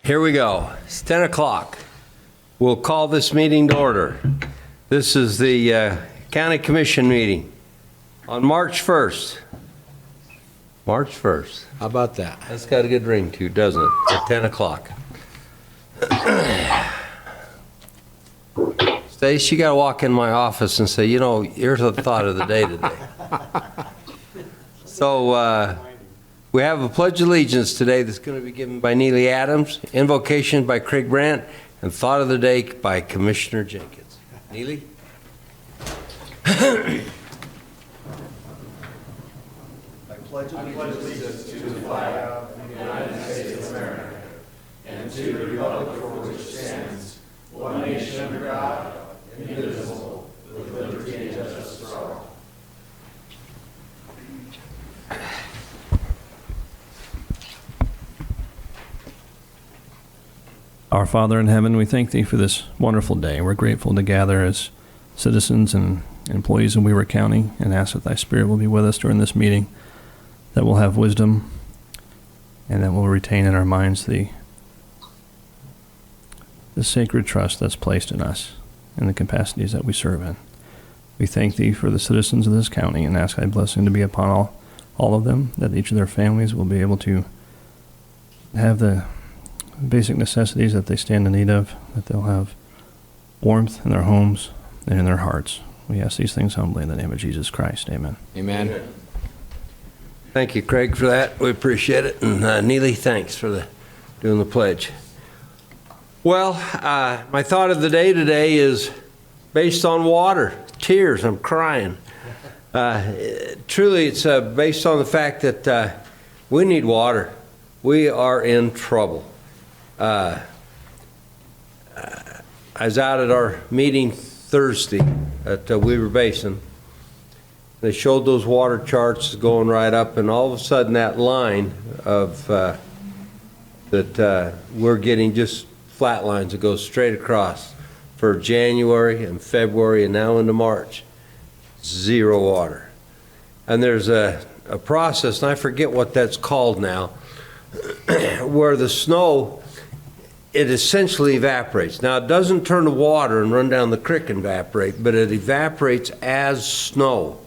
Here we go. It's 10 o'clock. We'll call this meeting to order. This is the County Commission meeting on March 1st. March 1st. How about that? That's got a good ring to, doesn't it? At 10 o'clock. Stace, you got to walk in my office and say, you know, here's a thought of the day today. So we have a Pledge of Allegiance today that's going to be given by Neely Adams, Invocation by Craig Brandt, and Thought of the Day by Commissioner Jenkins. Neely? I pledge allegiance to the flag of the United States of America and to the republic for which it stands, one nation under God, indivisible, with liberty and justice for all. Our Father in heaven, we thank Thee for this wonderful day. We're grateful to gather as citizens and employees in Weber County and ask that Thy Spirit will be with us during this meeting, that we'll have wisdom, and that we'll retain in our minds the sacred trust that's placed in us and the capacities that we serve in. We thank Thee for the citizens of this county and ask Thy blessing to be upon all of them, that each of their families will be able to have the basic necessities that they stand in need of, that they'll have warmth in their homes and in their hearts. We ask these things humbly in the name of Jesus Christ. Amen. Amen. Thank you, Craig, for that. We appreciate it. And Neely, thanks for doing the pledge. Well, my thought of the day today is based on water. Tears, I'm crying. Truly, it's based on the fact that we need water. We are in trouble. I was out at our meeting Thursday at Weber Basin. They showed those water charts going right up, and all of a sudden that line of that we're getting just flat lines that go straight across for January and February and now into March. Zero water. And there's a process, and I forget what that's called now, where the snow, it essentially evaporates. Now, it doesn't turn to water and run down the creek and evaporate, but it evaporates as snow.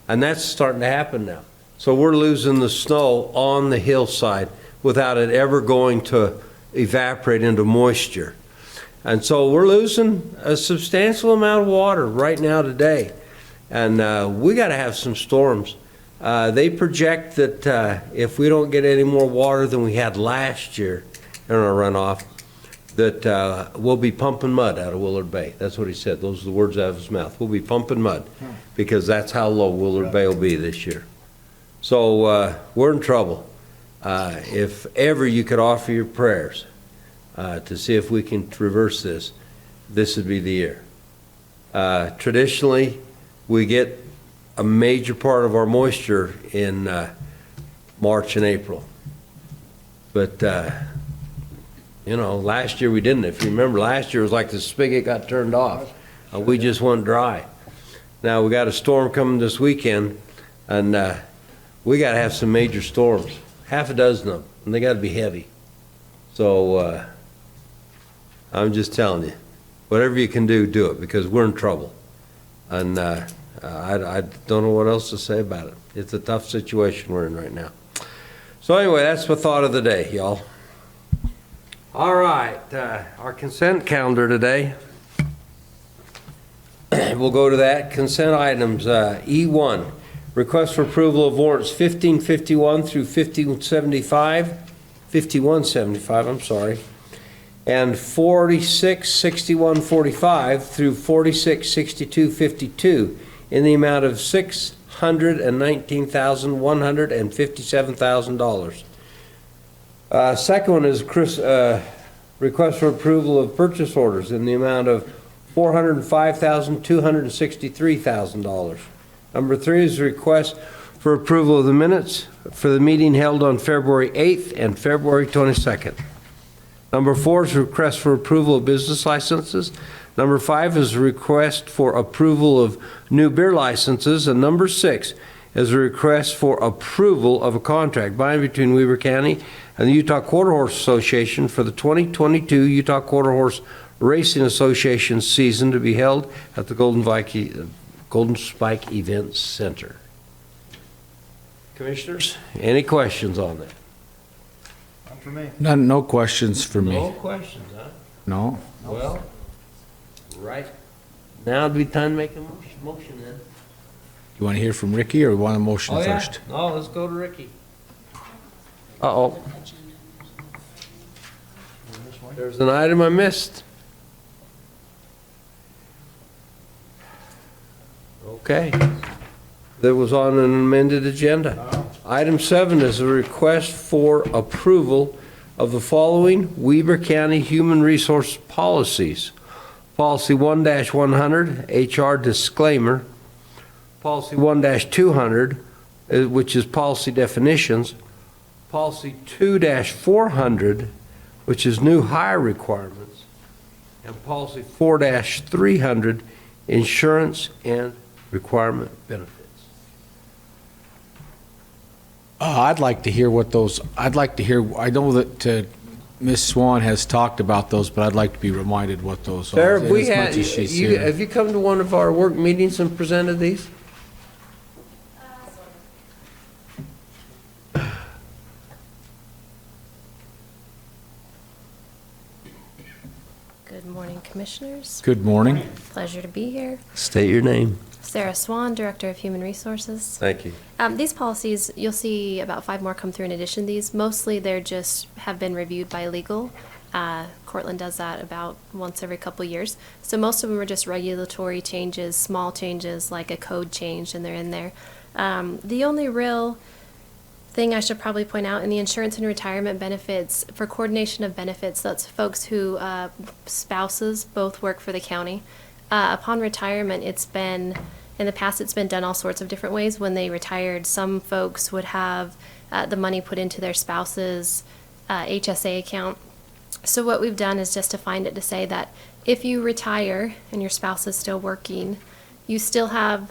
And that's starting to happen now. So we're losing the snow on the hillside without it ever going to evaporate into moisture. And so we're losing a substantial amount of water right now today. And we got to have some storms. They project that if we don't get any more water than we had last year in our runoff, that we'll be pumping mud out of Willard Bay. That's what he said. Those are the words out of his mouth. We'll be pumping mud because that's how low Willard Bay will be this year. So we're in trouble. If ever you could offer your prayers to see if we can reverse this, this would be the year. Traditionally, we get a major part of our moisture in March and April. But you know, last year we didn't. If you remember, last year it was like the spigot got turned off. We just went dry. Now we got a storm coming this weekend, and we got to have some major storms, half a dozen of them, and they got to be heavy. So I'm just telling you, whatever you can do, do it, because we're in trouble. And I don't know what else to say about it. It's a tough situation we're in right now. So anyway, that's the thought of the day, y'all. All right, our consent calendar today. We'll go to that. Consent items, E1, request for approval of warrants 1551 through 5175, I'm sorry, and 466145 through 466252 in the amount of $619,157,000. Second one is request for approval of purchase orders in the amount of $405,263,000. Number 3 is request for approval of the minutes for the meeting held on February 8th and February 22nd. Number 4 is request for approval of business licenses. Number 5 is a request for approval of new beer licenses. And number 6 is a request for approval of a contract by and between Weber County and the Utah Quarter Horse Association for the 2022 Utah Quarter Horse Racing Association season to be held at the Golden Spike Events Center. Commissioners, any questions on that? Not for me. No questions for No me. questions, huh? No. Well, right now it'd be time to make a motion then. You want to hear from Ricky or you want a motion first? No, let's go to Ricky. Uh-oh. There's an item I missed. Okay. That was on an amended agenda. Item 7 is a request for approval of the following Weber County Human Resource Policies. Policy 1-100, HR disclaimer. Policy 1-200, which is policy definitions. Policy 2-400, which is new hire requirements. And policy 4-300, insurance and requirement benefits. I'd like to hear what those, I know that Ms. Swan has talked about those, but I'd like to be reminded what those are. Sarah, as much as she's here. have you come to one of our work meetings and presented these? Good morning, Commissioners. Good morning. Pleasure to be here. State your name. Sarah Swan, Director of Human Resources. Thank you. These policies, you'll see about 5 more come through in addition to these. Mostly they're just have been reviewed by legal. Cortland does that about once every couple years. So most of them are just regulatory changes, small changes like a code change, and they're in there. The only real thing I should probably point out in the insurance and retirement benefits, for coordination of benefits, that's folks who spouses both work for the county. Upon retirement, in the past it's been done all sorts of different ways. When they retired, some folks would have the money put into their spouse's HSA account. So what we've done is just defined it to say that if you retire and your spouse is still working, you still have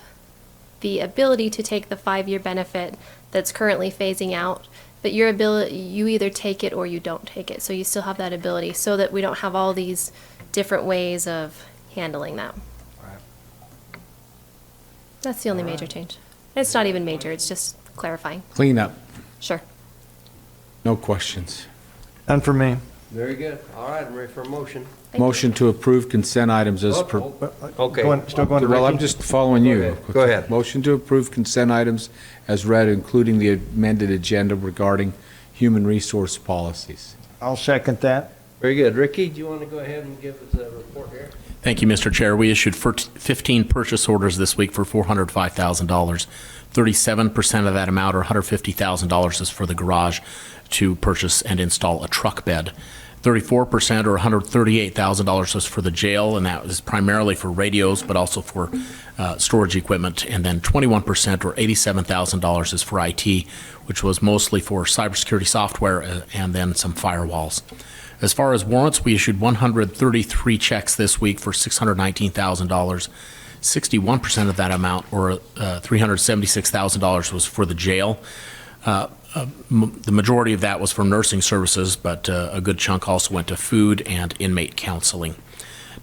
the ability to take the 5-year benefit that's currently phasing out, but you either take it or you don't take it. So you still have that ability, so that we don't have all these different ways of handling that. That's the only major change. It's not even major, it's just clarifying. Clean up. Sure. No questions. None for me. Very good. All right, I'm ready for a motion. Thank you. Motion to approve consent items as per. Okay. Still going to Well, I'm Ricky? just following you. Go ahead. Motion to approve consent items as read, including the amended agenda regarding human resource policies. I'll second that. Very good. Ricky, do you want to go ahead and give us a report here? Thank you, Mr. Chair. We issued 15 purchase orders this week for $405,000. 37% of that amount, or $150,000, is for the garage to purchase and install a truck bed. 34%, or $138,000, was for the jail, and that was primarily for radios, but also for storage equipment. And then 21%, or $87,000, is for IT, which was mostly for cybersecurity software and then some firewalls. As far as warrants, we issued 133 checks this week for $619,000. 61% of that amount, or $376,000, was for the jail. The majority of that was for nursing services, but a good chunk also went to food and inmate counseling.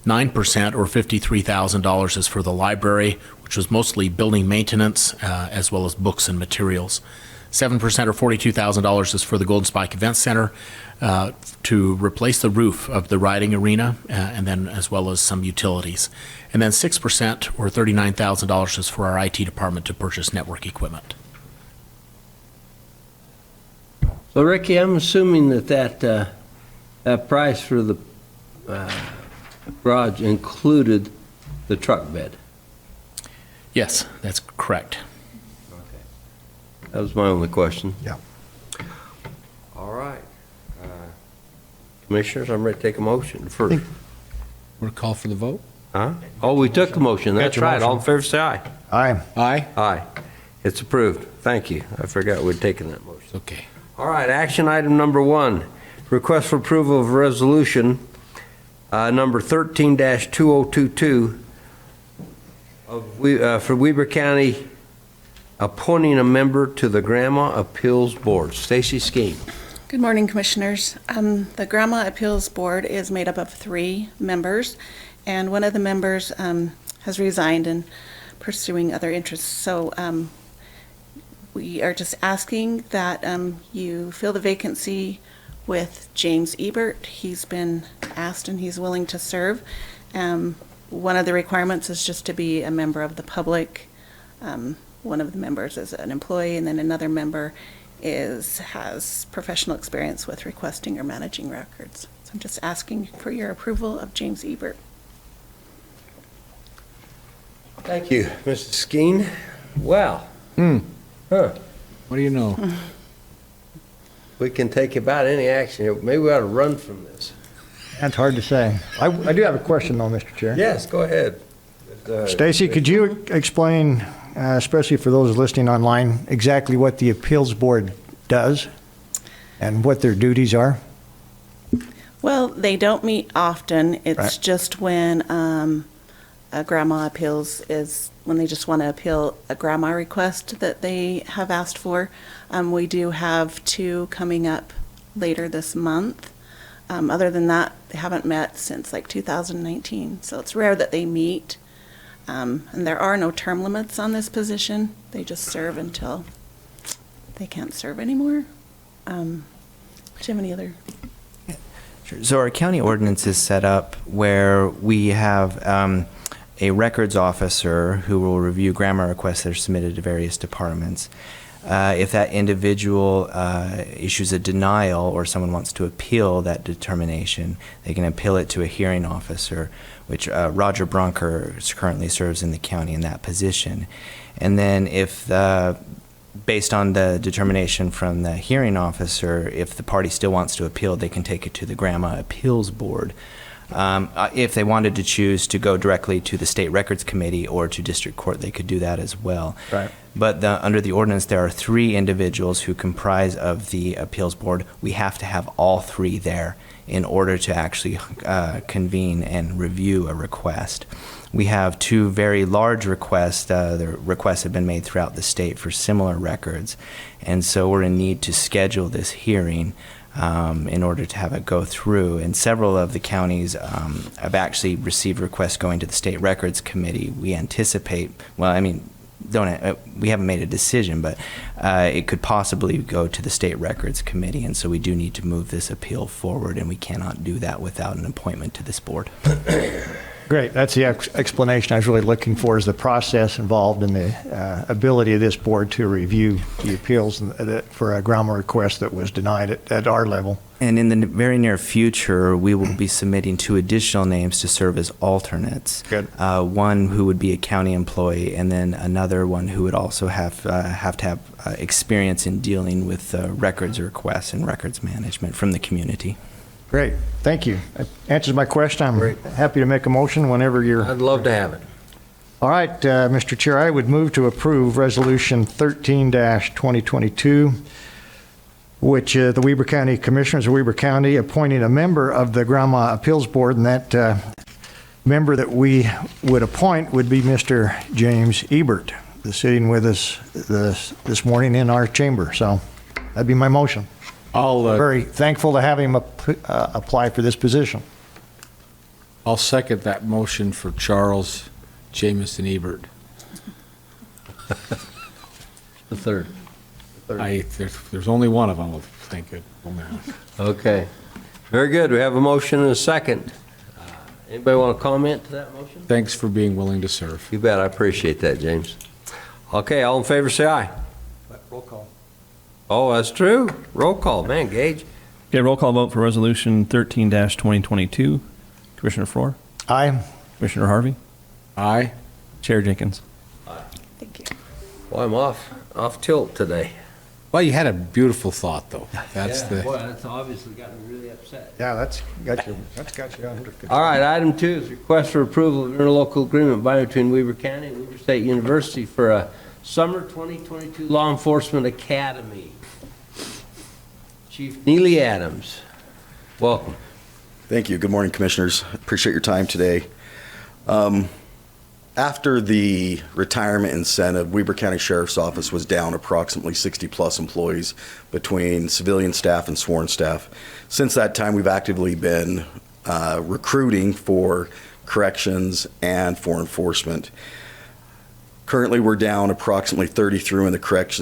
9%, or $53,000, is for the library, which was mostly building maintenance as well as books and materials. 7%, or $42,000, is for the Golden Spike Event Center to replace the roof of the riding arena, and then as well as some utilities. And then 6%, or $39,000, is for our IT department to purchase network equipment. So Ricky, I'm assuming that price for the garage included the truck bed. Yes, that's correct. That was my only question. Yeah. All right. Commissioners, I'm ready to take a motion first. Think- Want to call for the vote? Huh? Oh, we took the motion. That's your right. All in motion. favor, say aye. Aye. Aye? Aye. It's approved. Thank you. I forgot we'd taken that motion. Okay. All right, action item number 1, request for approval of resolution number 13-2022 for Weber County appointing a member to the Grandma Appeals Board. Stacy Skeen. Good morning, Commissioners. The Grandma Appeals Board is made up of 3 members, and one of the members has resigned and pursuing other interests. So we are just asking that you fill the vacancy with James Ebert. He's been asked and he's willing to serve. One of the requirements is just to be a member of the public. One of the members is an employee, and then another member has professional experience with requesting or managing records. So I'm just asking for your approval of James Ebert. Thank you, Mrs. Skeen. Wow. What do you know? We can take about any action here. Maybe we ought to run from this. That's hard to say. I do have a question, though, Mr. Chair. Yes, go ahead. Stacy, could you explain, especially for those listening online, exactly what the appeals board does and what their duties are? Well, they don't meet often. It's Right. just when a grandma appeals is when they just want to appeal a grandma request that they have asked for. We do have 2 coming up later this month. Other than that, they haven't met since like 2019, so it's rare that they meet. And there are no term limits on this position. They just serve until they can't serve anymore. Do you have any other? Sure. So our county ordinance is set up where we have a records officer who will review grandma requests that are submitted to various departments. If that individual issues a denial or someone wants to appeal that determination, they can appeal it to a hearing officer, which Roger Bronker currently serves in the county in that position. And then if based on the determination from the hearing officer, if the party still wants to appeal, they can take it to the Grandma Appeals Board. If they wanted to choose to go directly to the State Records Committee or to District Court, they could do that as well. Right. But under the ordinance, there are 3 individuals who comprise of the Appeals Board. We have to have all 3 there in order to actually convene and review a request. We have 2 very large requests. The requests have been made throughout the state for similar records, and so we're in need to schedule this hearing in order to have it go through. And several of the counties have actually received requests going to the State Records Committee. We anticipate, well, I mean, we haven't made a decision, but it could possibly go to the State Records Committee, and so we do need to move this appeal forward, and we cannot do that without an appointment to this board. Great. That's the explanation I was really looking for, is the process involved in the ability of this board to review the appeals for a grandma request that was denied at our level. And in the very near future, we will be submitting 2 additional names to serve as alternates. Good. One who would be a county employee, and then another one who would also have to have experience in dealing with records requests and records management from the community. Great. Thank you. That answers my question. I'm Great. happy to make a motion whenever you're... I'd love to have it. All right, Mr. Chair, I would move to approve Resolution 13-2022, which the Weber County Commissioners of Weber County appointing a member of the Grandma Appeals Board, and that member that we would appoint would be Mr. James Ebert, who's sitting with us this morning in our chamber. So that'd be my motion. Very thankful to have him apply for this position. I'll second that motion for Charles Jamison Ebert. The third. There's only one of them, thank you. Okay. Very good. We have a motion and a second. Anybody want to comment to that motion? Thanks for being willing to serve. You bet. I appreciate that, James. Okay, all in favor, say aye. Roll call. Oh, that's true. Roll call. Man, Gage. Okay, roll call vote for Resolution 13-2022. Commissioner Flohr, Aye. Commissioner Harvey, Aye. Chair Jenkins. Thank you. Well, I'm off tilt today. Well, you had a beautiful thought, though. That's Boy, that's obviously got me really upset. Yeah, that's got you under control. All right, item 2 is request for approval of interlocal agreement by between Weber County and Weber State University for a summer 2022 law enforcement academy. Chief Neely Adams, welcome. Thank you. Good morning, Commissioners. Appreciate your time today. After the retirement incentive, Weber County Sheriff's Office was down approximately 60-plus employees between civilian staff and sworn staff. Since that time, we've actively been recruiting for corrections and for enforcement. Currently, we're down approximately 33 in the corrections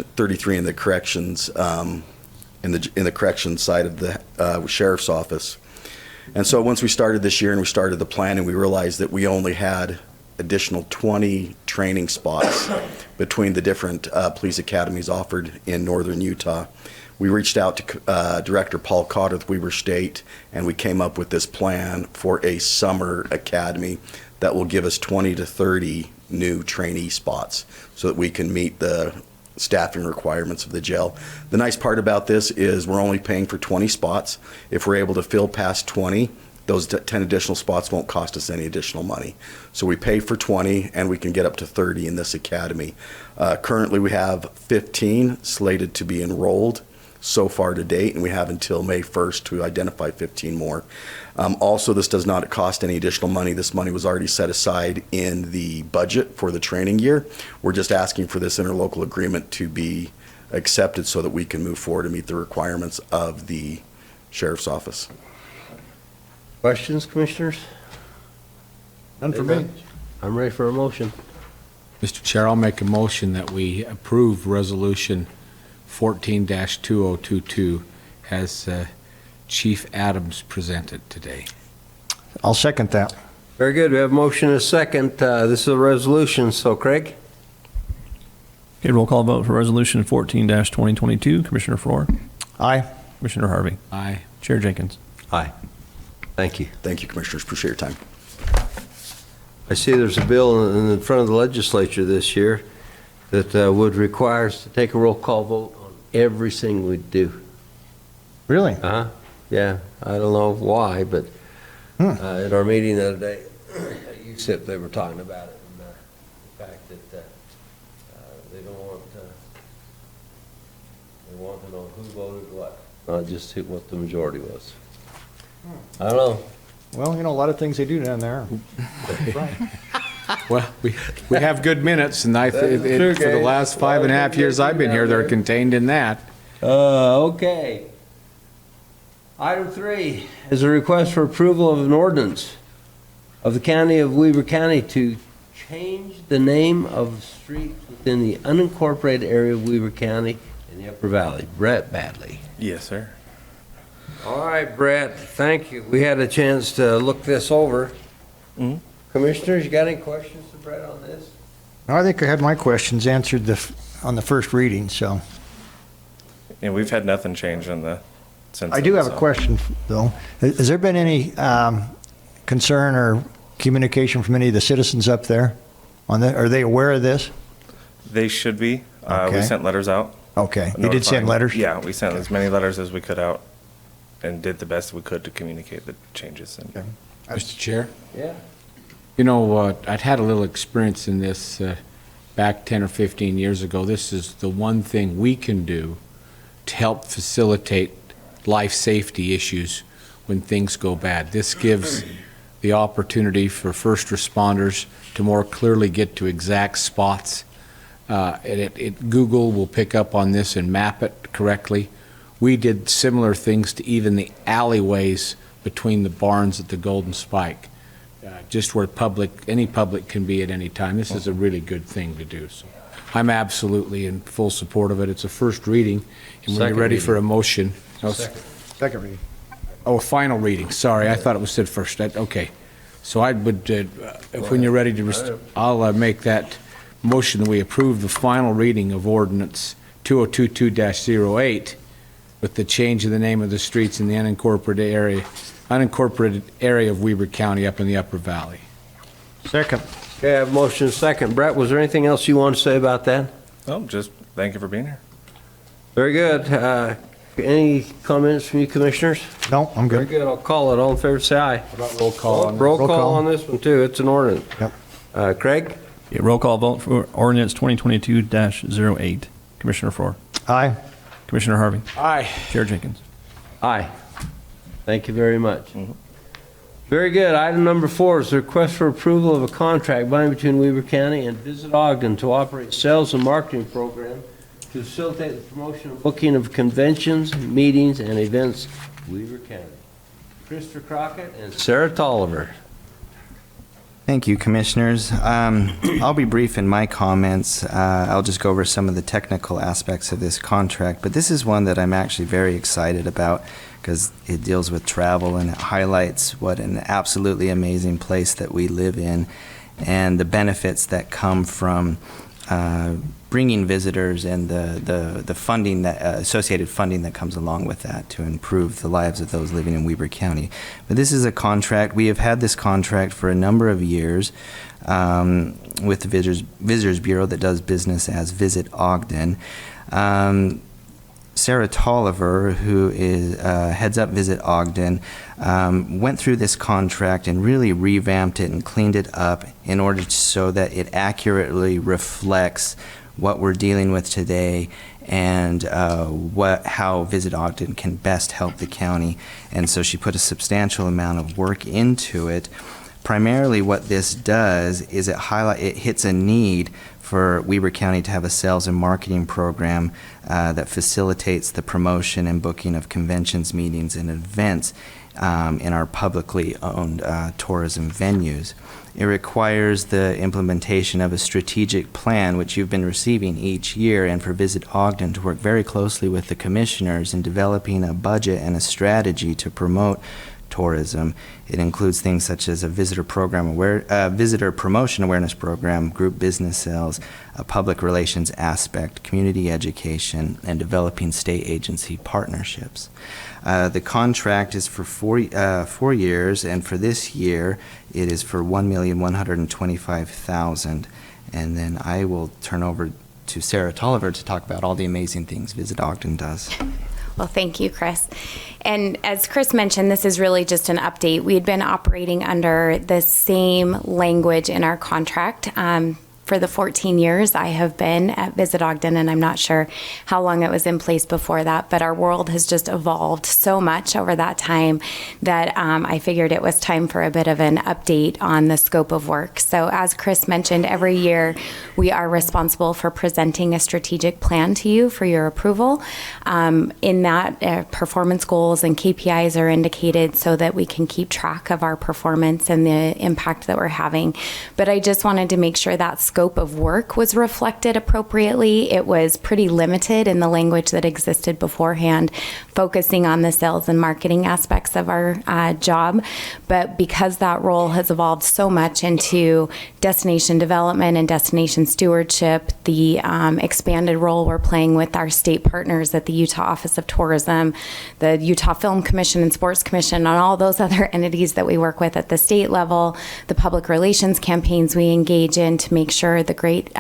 in the corrections side of the sheriff's office. And so once we started this year and we started the planning, we realized that we only had additional 20 training spots between the different police academies offered in northern Utah. We reached out to Director Paul Cotter with Weber State, and we came up with this plan for a summer academy that will give us 20 to 30 new trainee spots so that we can meet the staffing requirements of the jail. The nice part about this is we're only paying for 20 spots. If we're able to fill past 20, those 10 additional spots won't cost us any additional money. So we pay for 20 and we can get up to 30 in this academy. Currently we have 15 slated to be enrolled so far to date, and we have until May 1st to identify 15 more. Also, this does not cost any additional money. This money was already set aside in the budget for the training year. We're just asking for this interlocal agreement to be accepted so that we can move forward and meet the requirements of the Sheriff's Office. Questions, Commissioners? None for me. I'm ready for a motion. Mr. Chair, I'll make a motion that we approve Resolution 14-2022 as Chief Adams presented today. I'll second that. Very good. We have a motion and a second. This is a resolution, so Craig? Okay, roll call vote for Resolution 14-2022. Commissioner Flohr, Aye. Commissioner Harvey, Aye. Chair Jenkins. Aye. Thank you. Thank you, Commissioners. Appreciate your time. I see there's a bill in the front of the legislature this year that would require us to take a roll call vote on everything we do. Really? Uh-huh. Yeah, I don't know why, but at our meeting the other day at USIP, they were talking about it, and the fact that they don't want, they want to know who voted what, not just what the majority was. I don't know. Well, you know, a lot of things they do down there. Right. Well, we have good minutes, and true, for the Gabe. last 5.5 years I've been here, they're contained in that. Okay. Item 3 is a request for approval of an ordinance of the County of Weber County to change the name of streets within the unincorporated area of Weber County in the Upper Valley. Brett Badley. Yes, sir. All right, Brett, thank you. We had a chance to look this over. Mhm. Commissioners, you got any questions to Brett on this? No, I think I had my questions answered on the first reading, so. Yeah, we've had nothing change on the since. I do then, have a so. question, though. Has there been any concern or communication from any of the citizens up there? Are they aware of this? They should be. We Okay. sent letters out. Okay, you did send notifying- letters? Yeah, we sent as many letters as we could out and did the best we could to communicate the changes. And Okay. Mr. Chair? Yeah. You know, I'd had a little experience in this back 10 or 15 years ago. This is the one thing we can do to help facilitate life safety issues when things go bad. This gives the opportunity for first responders to more clearly get to exact spots. Google will pick up on this and map it correctly. We did similar things to even the alleyways between the barns at the Golden Spike, just where any public can be at any time. This is a really good thing to do. So I'm absolutely in full support of it. It's a first reading, and when Second you're ready reading. for a motion. Second reading. Oh, a final reading. Sorry, I thought it was said first. Okay. So I would, when you're ready to, I'll make that motion that we approve the final reading of Ordinance 2022-08 with the change of the name of the streets in the unincorporated area of Weber County up in the Upper Valley. Second. Okay, I have a motion and a second. Brett, was there anything else you want to say about that? oh, just thank you for being here. Very good. Any comments from you, Commissioners? No, I'm Very good. good. I'll call it. All in favor, say aye. Roll call on Roll Roll call call. on this one, too. It's an ordinance. Yep. Craig? Yeah, roll call vote for Ordinance 2022-08. Commissioner Flohr, Aye. Commissioner Harvey, Aye. Chair Jenkins. Aye. Thank you very much. Very good. Item number 4 is the request for approval of a contract by and between Weber County and Visit Ogden to operate sales and marketing program to facilitate the promotion and booking of conventions, meetings, and events in Weber County. Christopher Crockett and Sarah Tolliver. Thank you, Commissioners. I'll be brief in my comments. I'll just go over some of the technical aspects of this contract, but this is one that I'm actually very excited about because it deals with travel and it highlights what an absolutely amazing place that we live in and the benefits that come from bringing visitors and the funding that associated funding that comes along with that to improve the lives of those living in Weber County. But this is a contract. We have had this contract for a number of years with the Visitors Bureau that does business as Visit Ogden. Sarah Tolliver, who is heads up Visit Ogden, went through this contract and really revamped it and cleaned it up in order so that it accurately reflects what we're dealing with today and how Visit Ogden can best help the county. And so she put a substantial amount of work into it. Primarily what this does is it hits a need for Weber County to have a sales and marketing program that facilitates the promotion and booking of conventions, meetings, and events in our publicly owned tourism venues. It requires the implementation of a strategic plan, which you've been receiving each year, and for Visit Ogden to work very closely with the commissioners in developing a budget and a strategy to promote tourism. It includes things such as a visitor promotion awareness program, group business sales, a public relations aspect, community education, and developing state agency partnerships. The contract is for 4 years, and for this year, it is for $1,125,000. And then I will turn over to Sarah Tolliver to talk about all the amazing things Visit Ogden does. Well, thank you, Chris. And as Chris mentioned, this is really just an update. We had been operating under the same language in our contract for the 14 years I have been at Visit Ogden, and I'm not sure how long it was in place before that, but our world has just evolved so much over that time that I figured it was time for a bit of an update on the scope of work. So as Chris mentioned, every year we are responsible for presenting a strategic plan to you for your approval. In that, performance goals and KPIs are indicated so that we can keep track of our performance and the impact that we're having. But I just wanted to make sure that scope of work was reflected appropriately. It was pretty limited in the language that existed beforehand, focusing on the sales and marketing aspects of our job. But because that role has evolved so much into destination development and destination stewardship, the expanded role we're playing with our state partners at the Utah Office of Tourism, the Utah Film Commission and Sports Commission, and all those other entities that we work with at the state level, the public relations campaigns we engage in to make sure the great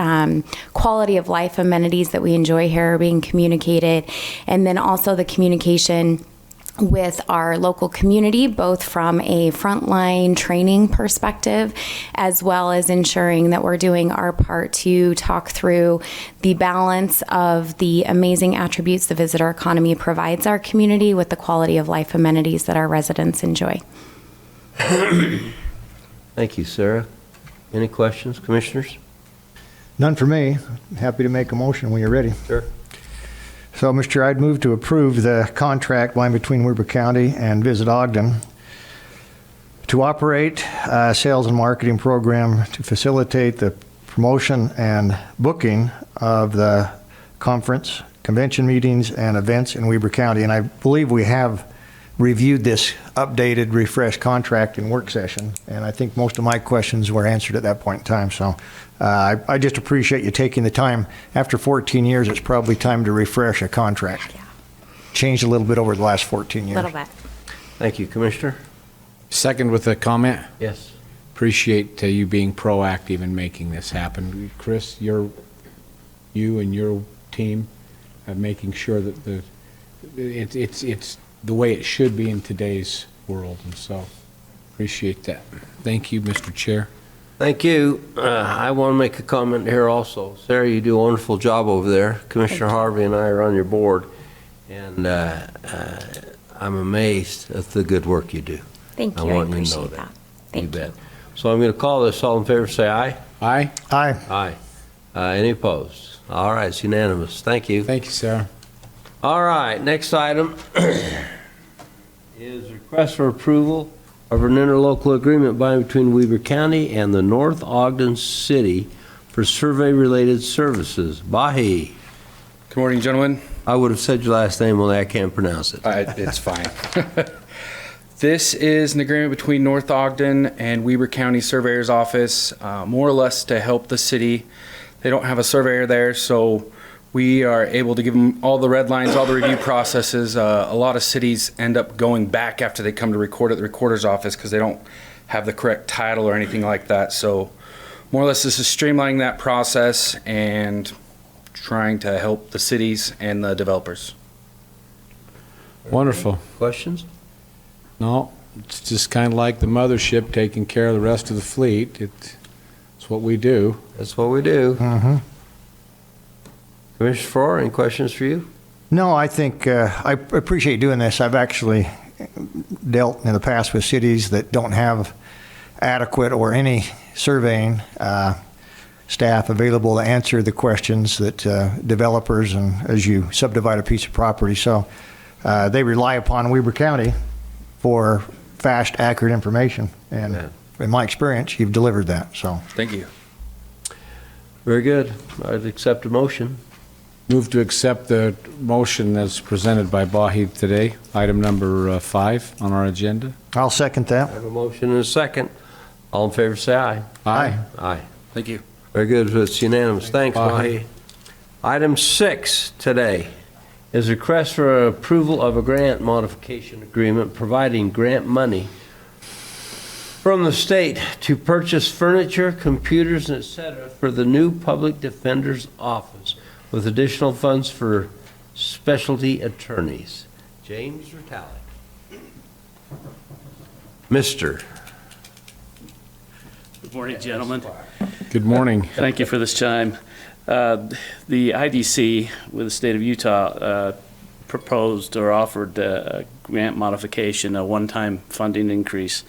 quality of life amenities that we enjoy here are being communicated, and then also the communication with our local community, both from a frontline training perspective, as well as ensuring that we're doing our part to talk through the balance of the amazing attributes the visitor economy provides our community with the quality of life amenities that our residents enjoy. Thank you, Sarah. Any questions, commissioners? None for me. Happy to make a motion when you're ready. Sure. So, Mr. Chair, I'd move to approve the contract line between Weber County and Visit Ogden to operate a sales and marketing program to facilitate the promotion and booking of the conference, convention meetings, and events in Weber County. And I believe we have reviewed this updated, refreshed contract in work session, and I think most of my questions were answered at that point in time. So I just appreciate you taking the time. After 14 years, it's probably time to refresh a contract. Yeah. Changed a little bit over the last 14 years. A little bit. Thank you, Commissioner. Second with a comment. Yes. Appreciate you being proactive in making this happen. Chris, you and your team are making sure that it's the way it should be in today's world, and so appreciate that. Thank you, Mr. Chair. Thank you. I want to make a comment here also. Sarah, you do a wonderful job over there. Commissioner Harvey and I are on your board, and I'm amazed at the good work you do. Thank I you. I want you to know appreciate that. that. You Thank you. bet. So I'm going to call this. All in favor, say aye. Aye? Aye. Aye. Any opposed? All right, it's unanimous. Thank you. Thank you, Sarah. All right, next item is request for approval of an interlocal agreement by and between Weber County and the North Ogden City for survey-related services. Bahi. Good morning, gentlemen. I would have said your last name, only I can't pronounce it. It's fine. This is an agreement between North Ogden and Weber County Surveyor's Office, more or less to help the city. They don't have a surveyor there, so we are able to give them all the red lines, all the review processes. A lot of cities end up going back after they come to record at the recorder's office because they don't have the correct title or anything like that. So more or less this is streamlining that process and trying to help the cities and the developers. Wonderful. Questions? No, it's just kind of like the mothership taking care of the rest of the fleet. It's what we do. That's what we do. Mm-hmm. Commissioner Farrar, any questions for you? No, I think I appreciate doing this. I've actually dealt in the past with cities that don't have adequate or any surveying staff available to answer the questions that developers and as you subdivide a piece of property. So they rely upon Weber County for fast, accurate information. And Yeah. in my experience, you've delivered that. So Thank you. Very good. I'd accept a motion. Move to accept the motion as presented by Bahi today, item number 5 on our agenda. I'll second I that. have a motion and a second. All in favor, say aye. Aye. Aye. Thank you. Very good. It's unanimous. Thanks, Bahi. Mahi. Item 6 today is a request for approval of a grant modification agreement providing grant money from the state to purchase furniture, computers, et cetera, for the new public defender's office with additional funds for specialty attorneys. James Ritalik. Mr. Good morning, gentlemen. Good morning. Thank you for this time. The IDC with the state of Utah proposed or offered a grant modification, a one-time funding increase.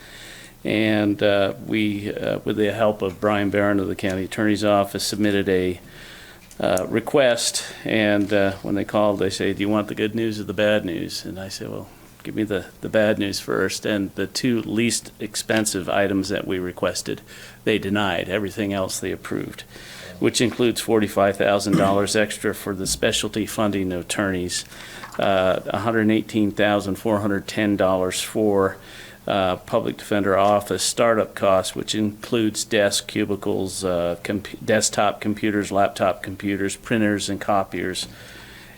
And we, with the help of Brian Barron of the county attorney's office, submitted a request. And when they called, they say, "Do you want the good news or the bad news?" And I said, "Well, give me the bad news first." And the two least expensive items that we requested, they denied. Everything else they approved, which includes $45,000 extra for the specialty funding of attorneys, $118,410 for public defender office startup costs, which includes desk, cubicles, desktop computers, laptop computers, printers, and copiers,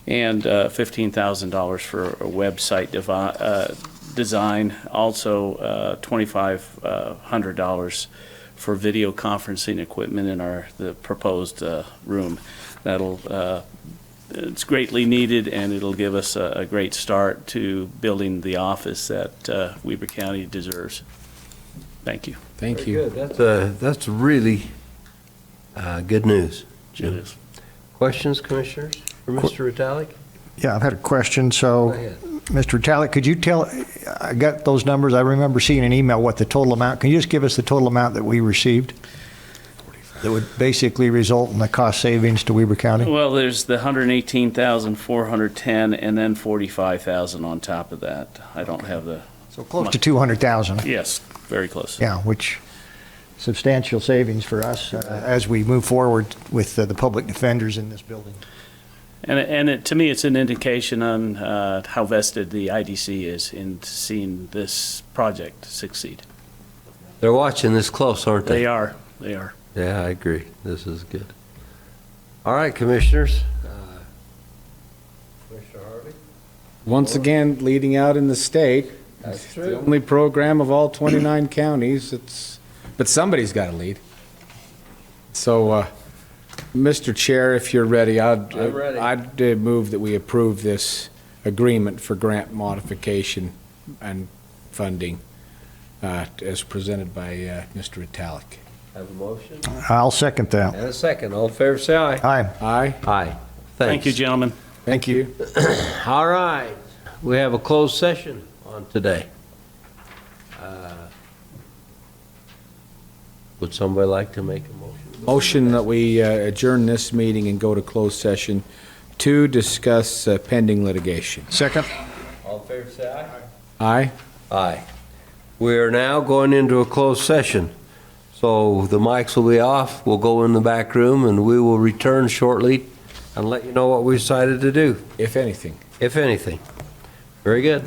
and $15,000 for a website design. Also, $2,500 for video conferencing equipment in the proposed room. It's greatly needed, and it'll give us a great start to building the office that Weber County deserves. Thank you. Thank you. Good. That's really good news, It Jim. is. Questions, commissioners, for Mr. Ritalik? Yeah, I've had a question. So, Go ahead. Mr. Tallett, could you tell, I got those numbers. I remember seeing an email what the total amount, can you just give us the total amount that we received? That would basically result in the cost savings to Weber County? Well, there's the $118,410 and then $45,000 on top of that. I don't have the, So close to 200,000. yes, very close. Yeah, which substantial savings for us as we move forward with the public defenders in this building. And to me, it's an indication on how vested the IDC is in seeing this project succeed. They're watching this close, aren't they? They are. Yeah, I agree. This is good. All right, commissioners. Commissioner Harvey? Once again, leading out in the state. That's It's true. the only program of all 29 counties. But somebody's got to lead. So, Mr. Chair, if you're ready, I'm ready. I'd move that we approve this agreement for grant modification and funding as presented by Mr. Ritalik. Have a motion I'll second that. and a second. All in favor, say aye. Aye. Aye. Aye. Thank you, Thanks. gentlemen. Thank you. All right. We have a closed session on today. Would somebody like to make a motion? Motion that we adjourn this meeting and go to closed session to discuss pending litigation. Second? All in favor, say aye. Aye? Aye. We are now going into a closed session. So the mics will be off, we'll go in the back room, and we will return shortly and let you know what we decided to do, If anything. if anything. Very good.